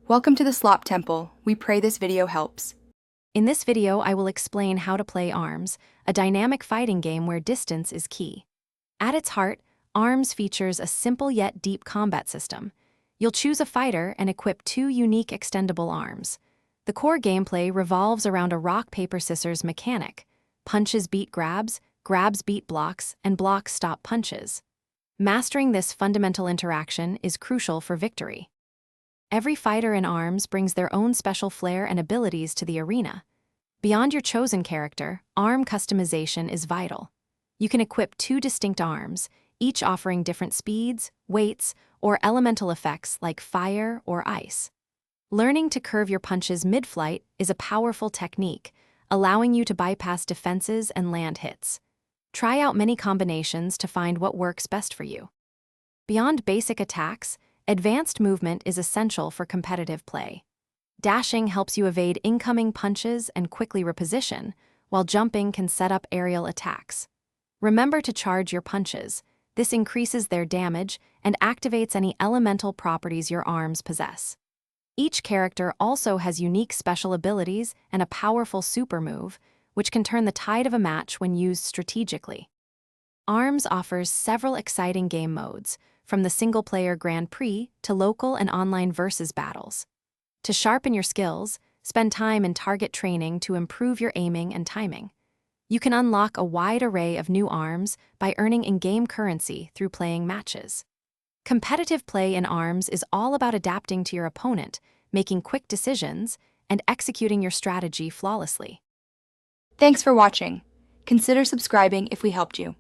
Welcome to the Slop Temple. We pray this video helps. In this video, I will explain how to play ARMS, a dynamic fighting game where distance is key. At its heart, ARMS features a simple yet deep combat system. You'll choose a fighter and equip two unique extendable arms. The core gameplay revolves around a rock-paper-scissors mechanic. Punches beat grabs, grabs beat blocks, and blocks stop punches. Mastering this fundamental interaction is crucial for victory. Every fighter in ARMS brings their own special flair and abilities to the arena. Beyond your chosen character, arm customization is vital. You can equip two distinct arms, each offering different speeds, weights, or elemental effects like fire or ice. Learning to curve your punches mid-flight is a powerful technique, allowing you to bypass defenses and land hits. Try out many combinations to find what works best for you. Beyond basic attacks, advanced movement is essential for competitive play. Dashing helps you evade incoming punches and quickly reposition, while jumping can set up aerial attacks. Remember to charge your punches. This increases their damage and activates any elemental properties your arms possess. Each character also has unique special abilities and a powerful super move, which can turn the tide of a match when used strategically. ARMS offers several exciting game modes, from the single-player Grand Prix to local and online versus battles. To sharpen your skills, spend time in target training to improve your aiming and timing. You can unlock a wide array of new arms by earning in-game currency through playing matches. Competitive play in ARMS is all about adapting to your opponent, making quick decisions, and executing your strategy flawlessly. Thanks for watching. Consider subscribing if we helped you.